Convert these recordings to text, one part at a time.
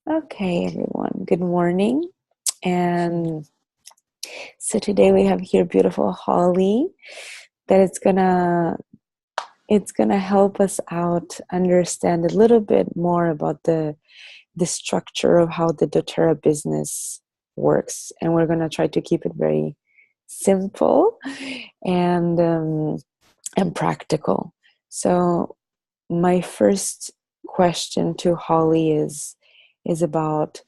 Okay, everyone. Good morning. And so today we have here beautiful Holly that it's gonna help us out understand a little bit more about the structure of how the doTERRA business works. And we're gonna try to keep it very simple and and practical. So my first question to Holly is about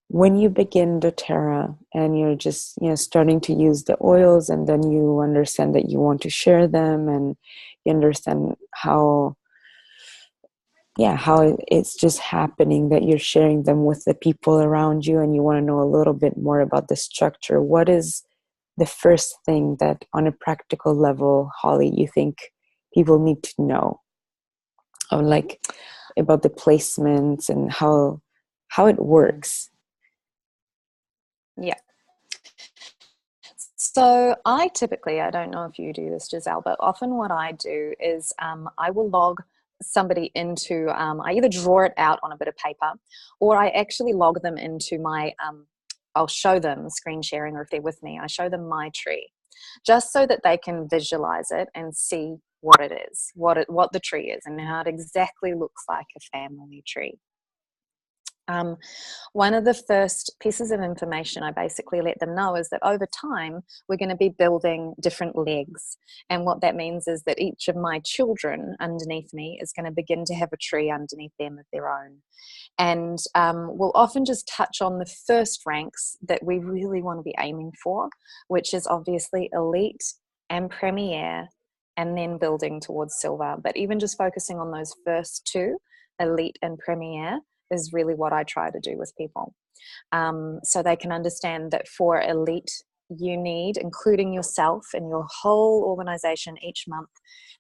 when you begin doTERRA and you're just starting to use the oils, and then you understand that you want to share them, and you understand how it's just happening that you're sharing them with the people around you, and you want to know a little bit more about the structure. What is the first thing that on a practical level, Holly, you think people need to know, or like about the placements and how it works? Yeah. So I don't know if you do this, Giselle, but often what I do is I will log somebody into, I either draw it out on a bit of paper or I actually log them into I'll show them screen sharing, or if they're with me, I show them my tree just so that they can visualize it and see what it is, what the tree is and how it exactly looks like a family tree. Um, One of the first pieces of information I basically let them know is that over time, we're going to be building different legs. And what that means is that each of my children underneath me is going to begin to have a tree underneath them of their own. And we'll often just touch on the first ranks that we really want to be aiming for, which is obviously elite and premier, and then building towards silver. But even just focusing on those first two, elite and premier, is really what I try to do with people. So they can understand that for elite, you need, including yourself and your whole organization each month,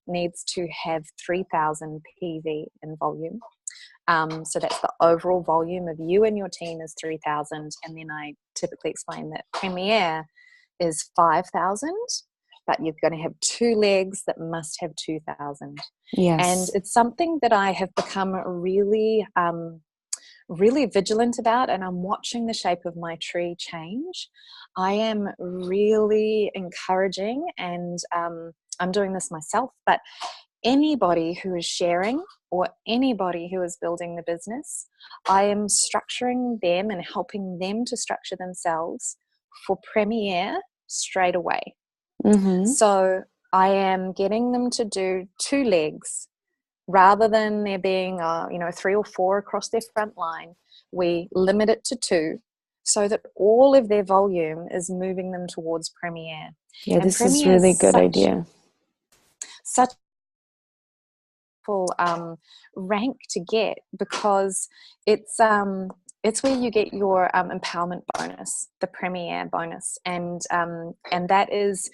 needs to have 3,000 PV in volume. So that's the overall volume of you and your team is 3,000. And then I typically explain that Premier is 5,000, but you're going to have two legs that must have 2,000. And Yes. it's something that I have become really vigilant about, and I'm watching the shape of my tree change. I am really encouraging, and I'm doing this myself, but anybody who is sharing or anybody who is building the business, I am structuring them and helping them to structure themselves for premier straight away. Mm-hmm. So I am getting them to do two legs rather than there being three or four across their front line. We limit it to two so that all of their volume is moving them towards premier. Yeah, And this is premier is really good idea. such rank to get, because it's where you get your empowerment bonus, the premier bonus, and that is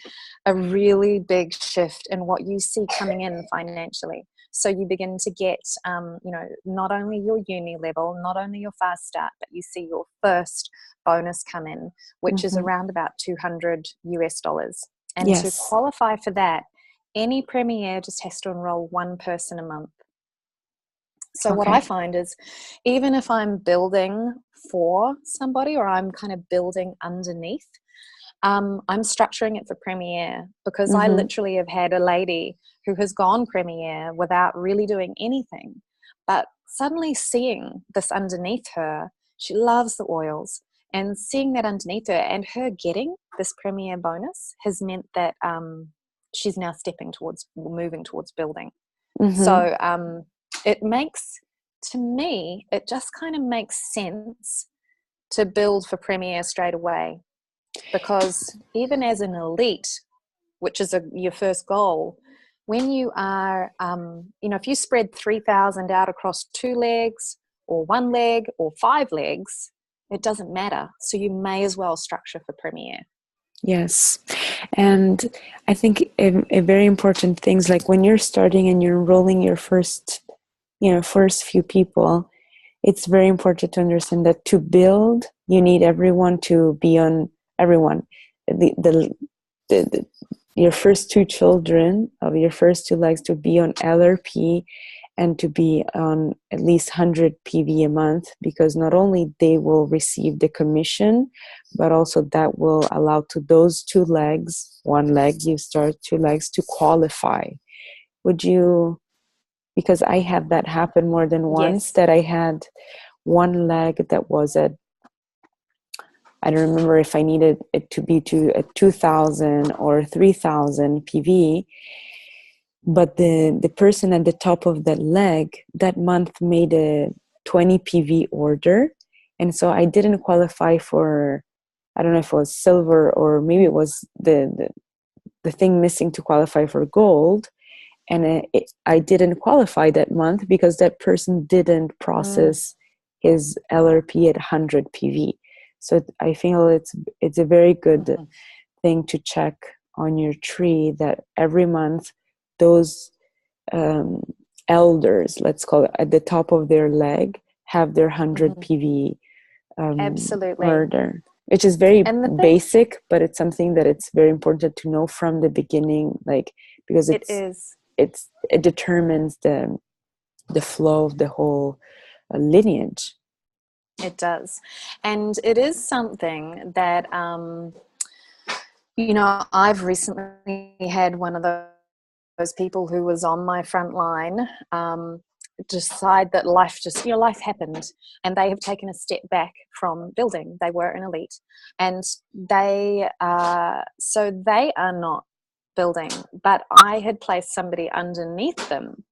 a really big shift in what you see coming in financially. So you begin to get, not only your uni level, not only your fast start, but you see your first bonus come in, which is Mm-hmm. around about $200. And to Yes. qualify for that, any premier just has to enroll one person a month. So what I Okay. find is, even if I'm building for somebody or I'm kind of building underneath, I'm structuring it for Premiere, because I Mm-hmm. literally have had a lady who has gone Premiere without really doing anything, but suddenly seeing this underneath her, she loves the oils, and seeing that underneath her and her getting this Premiere bonus has meant that she's now moving towards building. Mm-hmm. So it makes, to me, it just kind of makes sense to build for Premiere straight away, because even as an elite, which is your first goal, when you are, if you spread 3,000 out across two legs or one leg or five legs, it doesn't matter. So you may as well structure for Premiere. Yes. And I think a very important thing is, like, when you're starting and you're enrolling your first few people, it's very important to understand that to build, you need everyone to be on everyone. The, the, the your first two children of your first two legs to be on LRP, and to be on at least 100 PV a month, because not only they will receive the commission, but also that will allow to those two legs, one leg you start, two legs, to qualify. Would you, because I had that happen more than once, Yes. that I had one leg that was at, I don't remember if I needed it to be to a 2,000 or 3,000 PV, but the person at the top of that leg that month made a 20 PV order, and so I didn't qualify for, I don't know if it was silver or maybe it was the thing missing to qualify for gold, and I didn't qualify that month because that person didn't process his LRP at 100 PV. So I feel it's a very good thing to check on your tree, that every month those elders, let's call it, at the top of their leg have their 100 PV Absolutely. order, which is very And basic, but it's something that it's very important to know from the beginning, like, because it is. it determines the flow of the whole lineage. It does. And it is something that, I've recently had one of those people who was on my front line decide that life happened, and they have taken a step back from building. They were an elite, and they are not building, but I had placed somebody underneath them.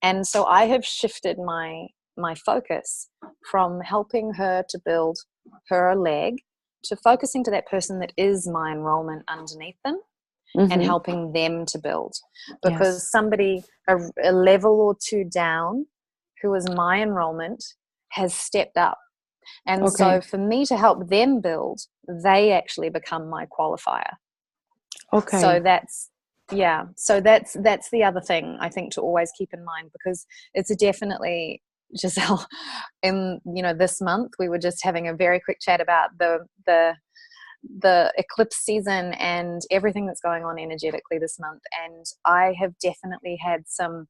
And so I have shifted my focus from helping her to build her leg to focusing to that person that is my enrollment underneath them and helping them to build. Because somebody a level or two down who is my enrollment has stepped up. And so for me to help them build, they actually become my qualifier. So that's the other thing I think to always keep in mind, because it's definitely, Giselle, in this month we were just having a very quick chat about the eclipse season and everything that's going on energetically this month, and I have definitely had some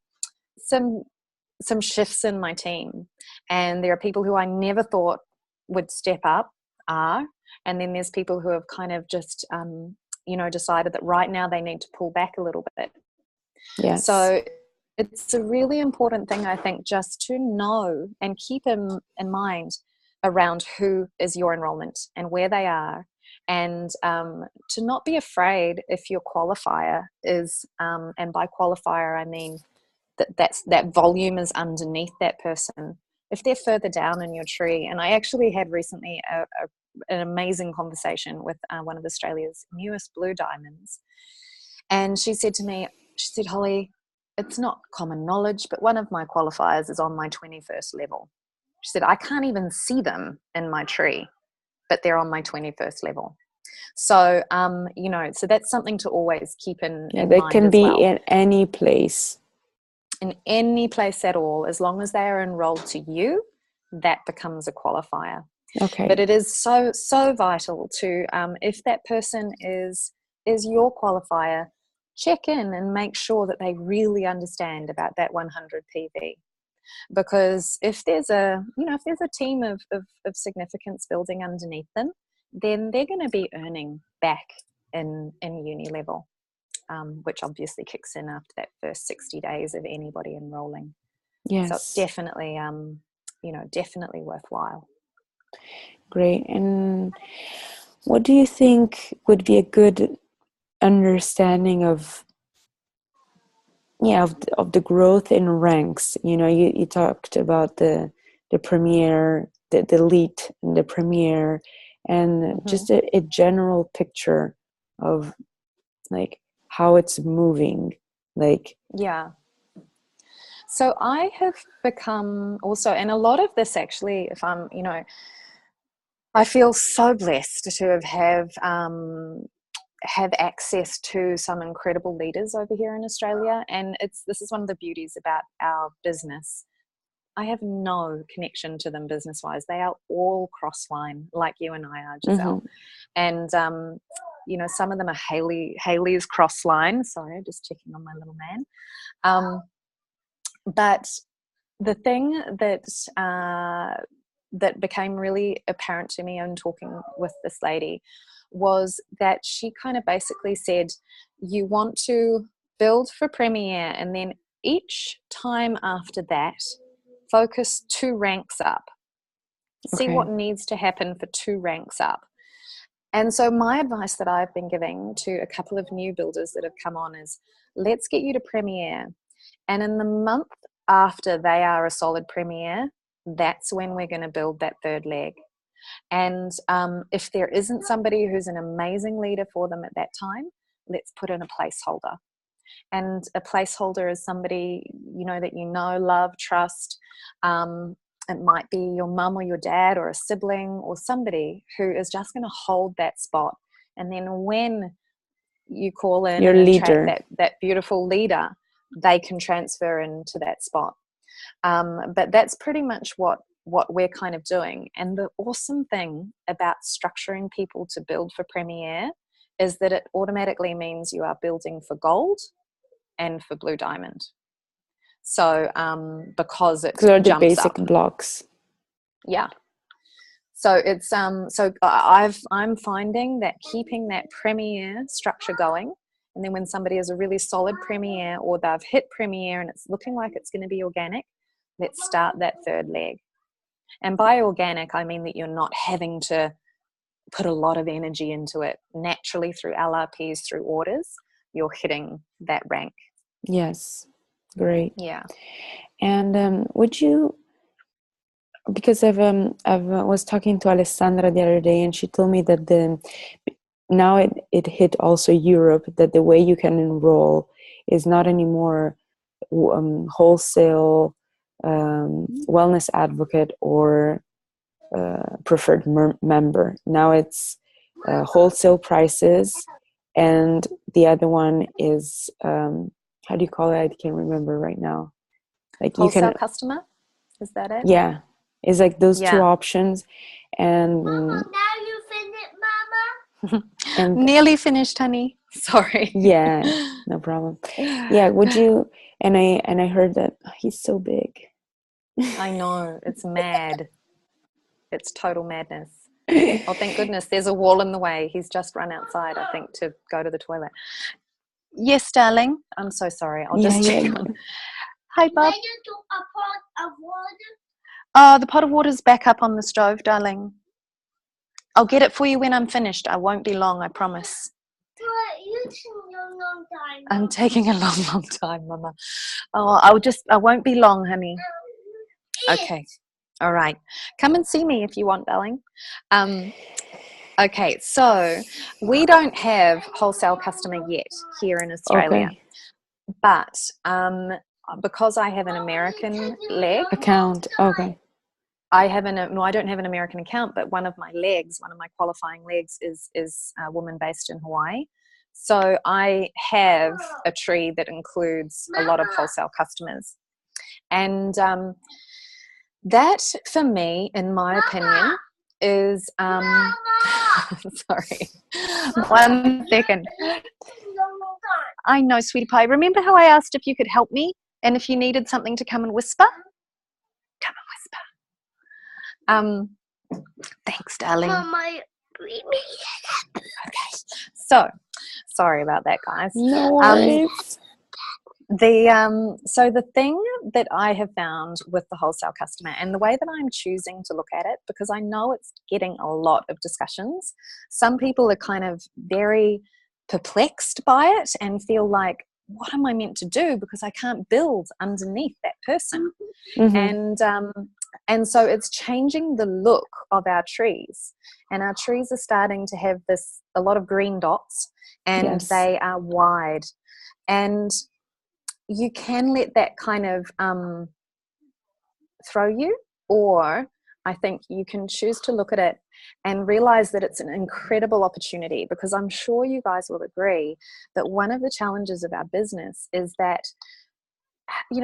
shifts in my team, and there are people who I never thought would step up and then there's people who have kind of just decided that right now they need to pull back a little bit. So it's a really important thing, I think, just to know and keep in mind around who is your enrollment and where they are, and to not be afraid if your qualifier is, and by qualifier I mean that volume is underneath that person, if they're further down in your tree. And I actually had recently an amazing conversation with one of Australia's newest blue diamonds, and she said, Holly, it's not common knowledge, but one of my qualifiers is on my 21st level. She said, I can't even see them in my tree, but they're on my 21st level. So so that's something to always keep in mind. They can be well. in any place. In any place at all, as long as they are enrolled to you, that becomes a qualifier. But it is so vital to, if that person is your qualifier, check in and make sure that they really understand about that 100 PV. Because if there's a team of significance building underneath them, then they're going to be earning back in uni level. Which obviously kicks in after that first 60 days of anybody enrolling. So it's definitely, definitely worthwhile. Great. And what do you think would be a good understanding of the growth in ranks? You talked about the premier, the elite, and the premier, and just a general picture of like how it's moving, like. So I have become also, and a lot of this actually, if I'm I feel so blessed to have access to some incredible leaders over here in Australia, and this is one of the beauties about our business. I have no connection to them business wise. They are all crossline, like you and I are, Giselle. And some of them are Haley's crossline. Sorry, just checking on my little man. But the thing that became really apparent to me in talking with this lady was that she kind of basically said, you want to build for premiere, and then each time after that, focus 2 ranks up. See what needs to happen for 2 ranks up. And so my advice that I've been giving to a couple of new builders that have come on is, let's get you to premiere. And in the month after they are a solid premiere, that's when we're going to build that 3rd leg. And if there isn't somebody who's an amazing leader for them at that time, let's put in a placeholder. And a placeholder is somebody, that love, trust. It might be your mum or your dad or a sibling or somebody who is just going to hold that spot. And then when you call in your and leader, attract that beautiful leader, they can transfer into that spot. But that's pretty much what we're kind of doing. And the awesome thing about structuring people to build for premiere is that it automatically means you are building for gold and for blue diamond. So because it those are the jumps basic up. blocks. Yeah. So it's I'm finding that keeping that premiere structure going, and then when somebody is a really solid premiere or they've hit premiere and it's looking like it's going to be organic, let's start that 3rd leg. And by organic, I mean that you're not having to put a lot of energy into it. Naturally, through LRPs, through orders, you're hitting that rank. Yes, great. Yeah. And would you, because I was talking to Alessandra the other day, and she told me that now it hit also Europe, that the way you can enroll is not anymore wholesale, wellness advocate, or preferred member. Now it's wholesale prices, and the other one is how do you call it? I can't remember right now. Like wholesale you can customer, is that it? Yeah, it's like those 2 options, and Mama, now you finished, Mama? and Nearly finished, honey. Sorry. yeah, no problem. Yeah, would you? And I heard that he's so big. I know, it's mad. It's total madness. Oh, thank goodness, there's a wall in the way. He's just run outside, I think, to go to the toilet. Yes, darling. I'm so sorry. I'll just check on. Hi, Bob. Can you do a pot of water? Oh, the pot of water's back up on the stove, darling. I'll get it for you when I'm finished. I won't be long, I promise. But you take a long time. I'm taking a long, long time, Mama. Oh, I won't be long, honey. Okay. All right. Come and see me if you want, darling. Okay, so we don't have wholesale customer yet here in Australia. Okay. But because I have an American leg Account. Okay. I don't have an American account, but one of my qualifying legs is a woman based in Hawaii. So I have a tree that includes a lot of wholesale customers. And that, for me, in my opinion, is sorry, 1 second. I know, sweetie pie. Remember how I asked if you could help me and if you needed something to come and whisper? Come and whisper. Thanks, darling. Mama, Okay. So, sorry about that, guys. No worries. So the thing that I have found with the wholesale customer, and the way that I'm choosing to look at it, because I know it's getting a lot of discussions, some people are kind of very perplexed by it and feel like, what am I meant to do, because I can't build underneath that person. Mm-hmm. And so it's changing the look of our trees, and our trees are starting to have a lot of green dots, and Yes. they are wide, and you can let that kind of throw you, or I think you can choose to look at it and realize that it's an incredible opportunity, because I'm sure you guys will agree that one of the challenges of our business is that,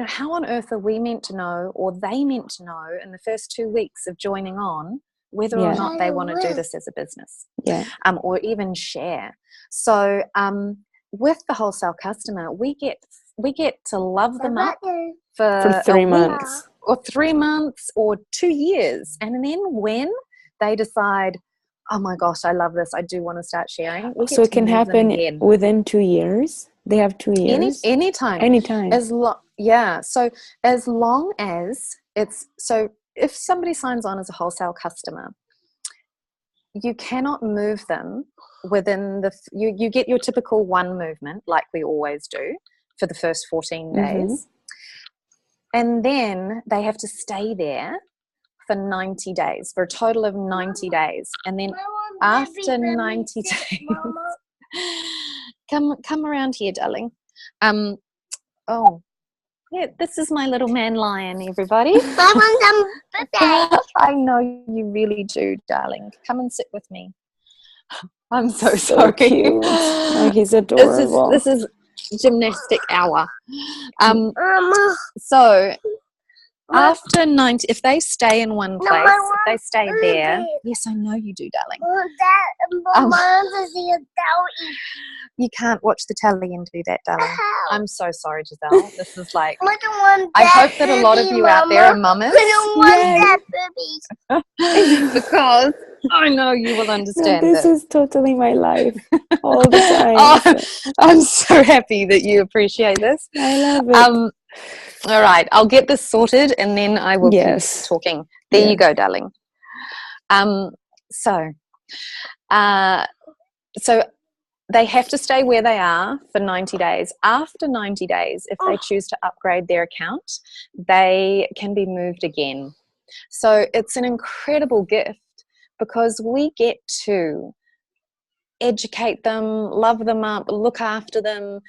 how on earth are we meant to know, or they meant to know in the first 2 weeks of joining on, whether or not they want to do this as a business, or even share. So with the wholesale customer, we get to love them up For for 3 a week months. or 3 months or 2 years. And then when they decide, oh my gosh, I love this, I do want to start sharing, we So get it to can move them happen again. within 2 years. They have 2 years. Anytime. Anytime. Yeah. So as long as so if somebody signs on as a wholesale customer, you cannot move them within you get your typical one movement like we always do for the first 14 days. And then they have to stay there for 90 days, for a total of 90 days. And then after 90 days, come around here, darling. Oh, yeah, this is my little man lion, everybody. I know you really do, darling. Come and sit with me. I'm so sorry. Cute. Oh, he's adorable. This is gymnastic hour. So after 90, if they stay in one place, if they stay there, yes, I know you do, darling. You can't watch the telly and do that, darling. I'm so sorry, Giselle. This is like, I hope that a lot of you out there are mamas. Because I know you will understand this is totally my life all the time. Oh, I'm so happy that you appreciate this. I love it. All right, I'll get this sorted and then I will keep talking. There you go, darling. So they have to stay where they are for 90 days. After 90 days, if they choose to upgrade their account, they can be moved again. So it's an incredible gift because we get to educate them, love them up, look after them,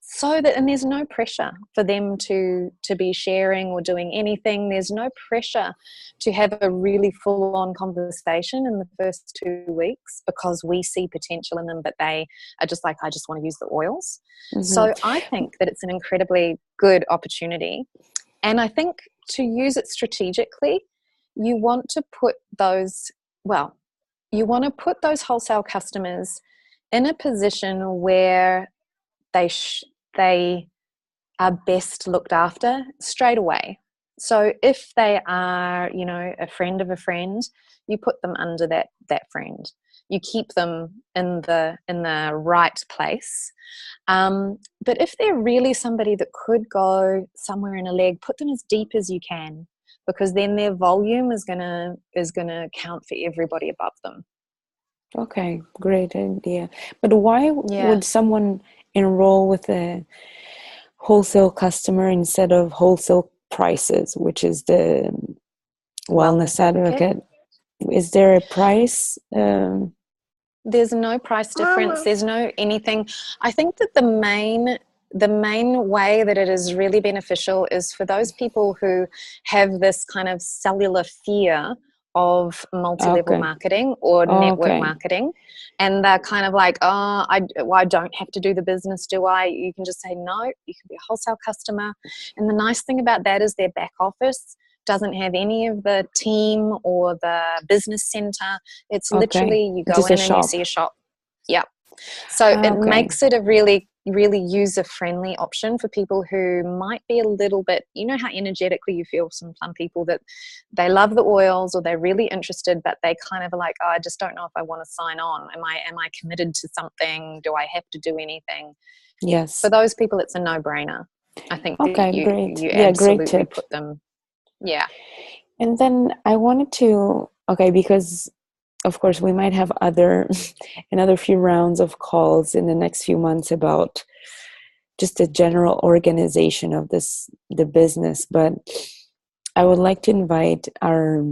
so that, and there's no pressure for them to be sharing or doing anything. There's no pressure to have a really full-on conversation in the first 2 weeks because we see potential in them, but they are just like, I just want to use the oils. So I think that it's an incredibly good opportunity. And I think to use it strategically, you want to put those wholesale customers in a position where they are best looked after straight away. So if they are, a friend of a friend, you put them under that friend. You keep them in the right place. But if they're really somebody that could go somewhere in a leg, put them as deep as you can, because then their volume is gonna count for everybody above them. Okay, great idea. But why would someone enroll with a wholesale customer instead of wholesale prices, which is the wellness advocate? Is there a price? There's no price difference. There's no anything. I think that the main way that it is really beneficial is for those people who have this kind of cellular fear of multi-level marketing or network marketing, and they're kind of like, I don't have to do the business, do I? You can just say no. You can be a wholesale customer, and the nice thing about that is their back office doesn't have any of the team or the business center. It's literally you go just in and you see a shop. Yep. So it makes it a really, really user-friendly option for people who might be a little bit, you know how energetically you feel some people that they love the oils or they're really interested, but they kind of are like, I just don't know if I want to sign on. Am I committed to something? Do I have to do anything? Yes. For those people, it's a no-brainer. I think great. You absolutely great tip. put them. Yeah. And then I wanted to, because of course we might have another few rounds of calls in the next few months about just the general organization of the business. But I would like to invite our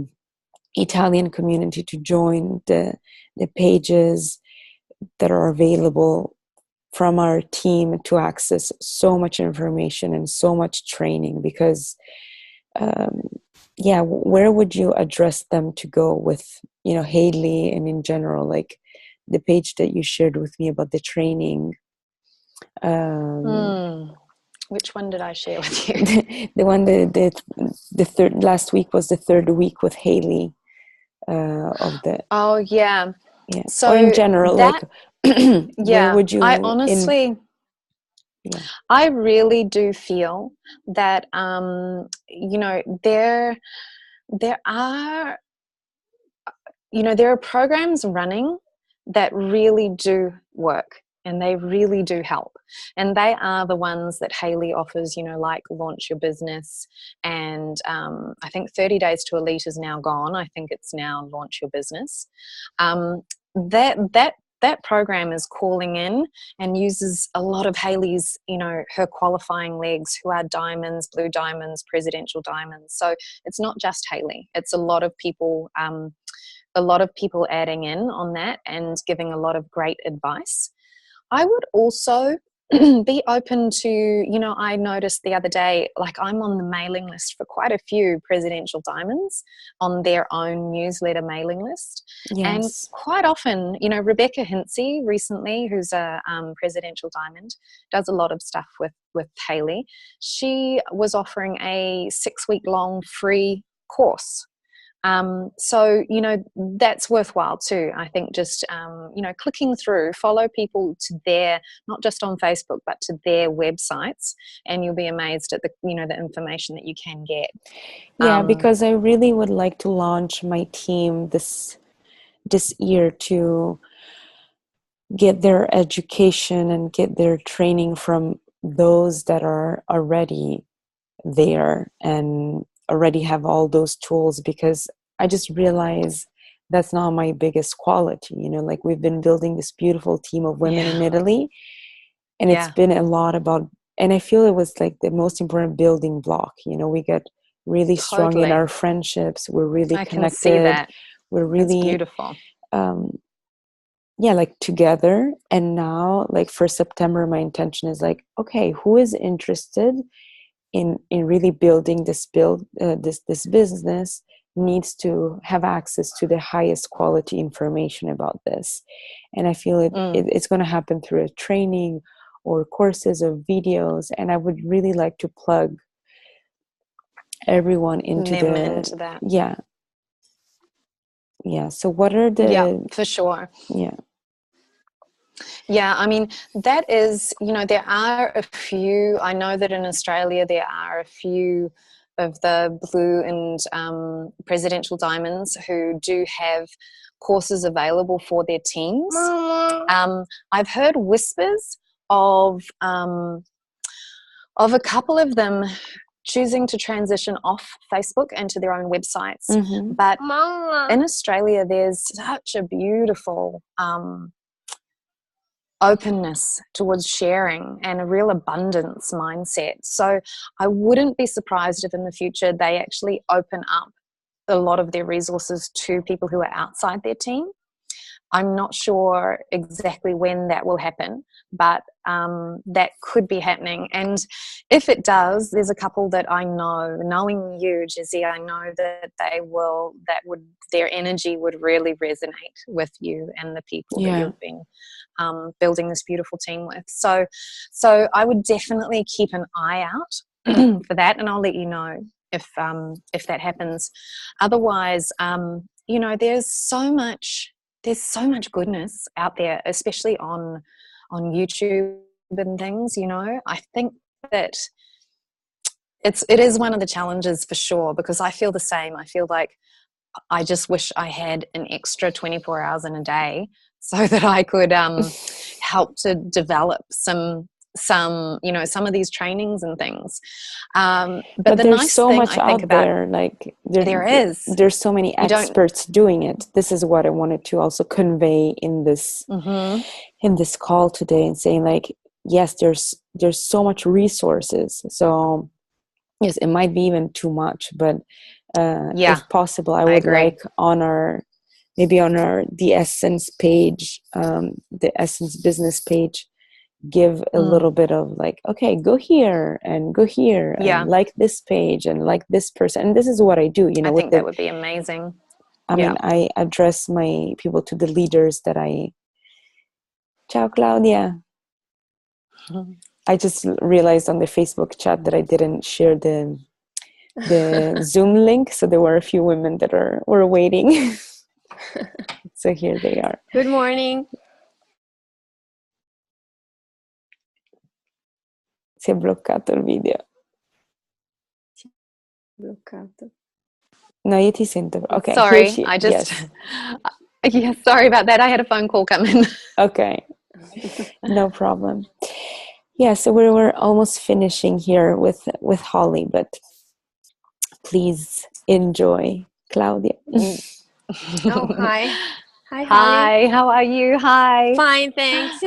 Italian community to join the pages that are available from our team to access so much information and so much training, because where would you address them to go with, Haley, and in general, like the page that you shared with me about the training? Which one did I share with you? The one the third last week was the third week with Haley of the. Oh yeah. Yeah. So or in general, where would you? I honestly. Yeah. I really do feel that, you know, there are, you know, there are programs running that really do work and they really do help. And they are the ones that Haley offers, you know, like Launch Your Business. And I think 30 Days to Elite is now gone. I think it's now Launch Your Business. That program is calling in and uses a lot of Haley's, you know, her qualifying legs who are diamonds, blue diamonds, presidential diamonds. So it's not just Haley. It's a lot of people adding in on that and giving a lot of great advice. I would also be open to, you know, I noticed the other day, like I'm on the mailing list for quite a few presidential diamonds on their own newsletter mailing list. And Yes. quite often, you know, Rebecca Hinsey recently, who's a presidential diamond, does a lot of stuff with Haley. She was offering a 6-week long free course. So, you know, that's worthwhile too. I think just, you know, clicking through, follow people to their, not just on Facebook, but to their websites, and you'll be amazed at the, you know, the information that you can get. Yeah, because I really would like to launch my team this year to get their education and get their training from those that are already there and already have all those tools, because I just realize that's not my biggest quality. You know, like we've been building this beautiful team of women in Italy, and it's been a lot about, and I feel it was like the most important building block. You know, we get really strong in our friendships. We're really connected. Can see that. We're really it's beautiful. Yeah, like together. And now, like for September, my intention is like, okay, who is interested in really building this business needs to have access to the highest quality information about this. And I feel it's going to happen through a training or courses or videos, and I would really like to plug everyone into that. Yeah, so what are the for sure. Yeah, I mean, that is, you know, there are a few, I know that in Australia there are a few of the blue and presidential diamonds who do have courses available for their teams. I've heard whispers of a couple of them choosing to transition off Facebook and to their own websites. But in Australia, there's such a beautiful openness towards sharing and a real abundance mindset. So I wouldn't be surprised if in the future they actually open up a lot of their resources to people who are outside their team. I'm not sure exactly when that will happen, but that could be happening. And if it does, there's a couple that I know, knowing you, Jizzy, I know that their energy would really resonate with you and the people that you've been building this beautiful team with. So I would definitely keep an eye out for that, and I'll let you know if that happens. Otherwise, you know, there's so much goodness out there, especially on YouTube and things. You know, I think that it is one of the challenges for sure, because I feel the same. I feel like I just wish I had an extra 24 hours in a day so that I could help to develop some you know, some of these trainings and things. But the there's nice so thing much I think out there. Like there's so many experts doing it. This is what I wanted to also convey in this in this call today, and saying like, yes, there's so much resources. So yes, it might be even too much, but if possible, I would like on the Essence page, the Essence business page, give a little bit of like, okay, go here and like this page and like this person. And this is what I do, you know. I think that would be amazing. I mean, I address my people to the leaders that Ciao, Claudia. I just realized on the Facebook chat that I didn't share the Zoom link, so there were a few women that were waiting. So here they are. Good morning. Si è bloccato il video. Bloccato. No, io ti sento. Okay. Sorry, Here she, I just yes. yeah, sorry about that. I had a phone call come in. Okay. No problem. Yeah, so we were almost finishing here with Holly, but please enjoy Claudia. Oh, hi. Hi, Holly. Hi, how are you? Hi. Fine, thanks.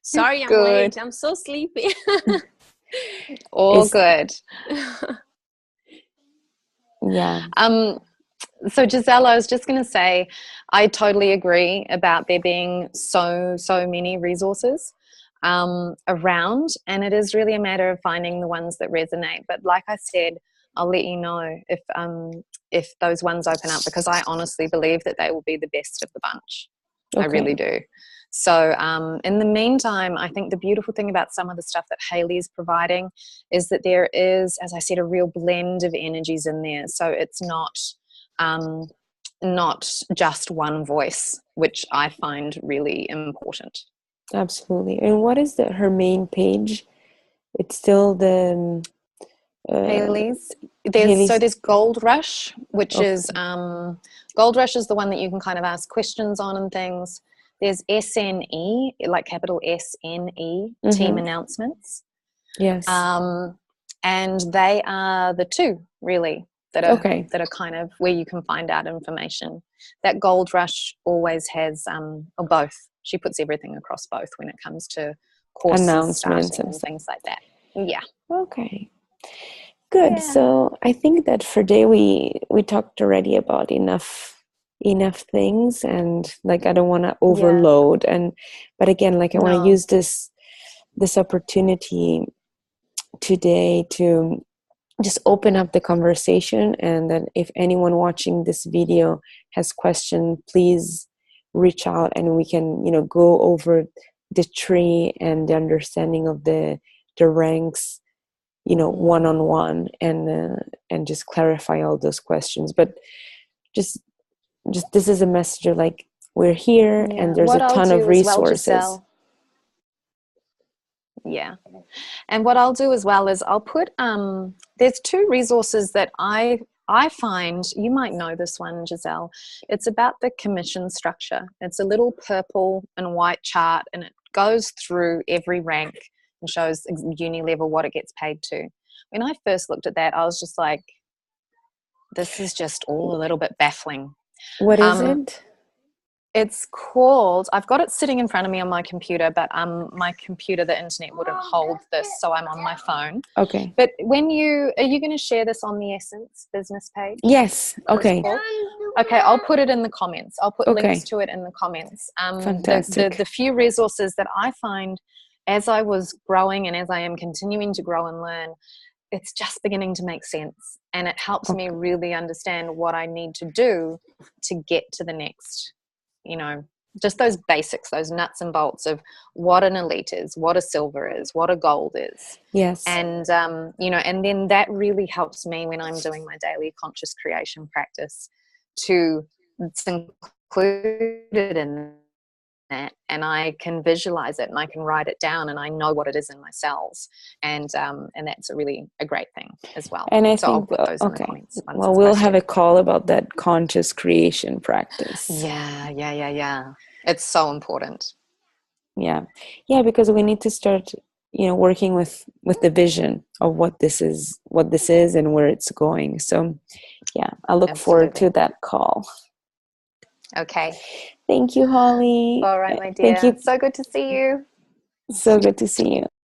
Sorry I'm Good. late. I'm so sleepy. All Is- good. Yeah. So Giselle, I was just going to say, I totally agree about there being so many resources around, and it is really a matter of finding the ones that resonate. But like I said, I'll let you know if those ones open up, because I honestly believe that they will be the best of the bunch. Okay. I really do. So in the meantime, I think the beautiful thing about some of the stuff that Hayley is providing is that there is, as I said, a real blend of energies in there. So it's not just one voice, which I find really important. Absolutely. And what is her main page? It's still the Hayley's. Hayley's. So there's Gold Rush, which Okay. is Gold Rush is the one that you can kind of ask questions on and things. There's SNE, like capital SNE, team announcements. Yes. And they are the two really that are Okay. kind of where you can find out information. That Gold Rush always has or both. She puts everything across both when it comes to courses, Announcements starting and and things like that. Yeah. Okay. Good. Yeah. So I think that for today we talked already about enough things, and like I don't want to overload, but again, like I want to use this opportunity today to just open up the conversation, and then if anyone watching this video has questions, please reach out and we can go over the tree and the understanding of the ranks one-on-one, and just clarify all those questions. But just this is a message of like, we're here, and there's a ton of resources. Yeah. And what I'll do as well is I'll put there's two resources that I find, you might know this one, Giselle. It's about the commission structure. It's a little purple and white chart, and it goes through every rank and shows uni level what it gets paid to. When I first looked at that, I was just like, this is just all a little bit baffling. What is it? It's called, I've got it sitting in front of me on my computer, but my computer, the internet wouldn't hold this, so I'm on my phone. Okay. But are you going to share this on the Essence business page? Yes. Okay. Okay, I'll put it in the comments. I'll put links to it in the comments. Fantastic. The few resources that I find as I was growing and as I am continuing to grow and learn, it's just beginning to make sense. And it helps me really understand what I need to do to get to the next, just those basics, those nuts and bolts of what an elite is, what a silver is, what a gold is. Yes. And, and then that really helps me when I'm doing my daily conscious creation practice it's included in that, and I can visualize it and I can write it down and I know what it is in my cells. And that's a great thing as well. And I so think, I'll put those in the comments. Well, we'll have a call about that conscious creation practice. Yeah. It's so important. Yeah, because we need to start, working with the vision of what this is and where it's going. So, yeah, I look forward to that call. Okay. Thank you, Holly. All right, my dear. Thank you. So good to see you. So good to see you.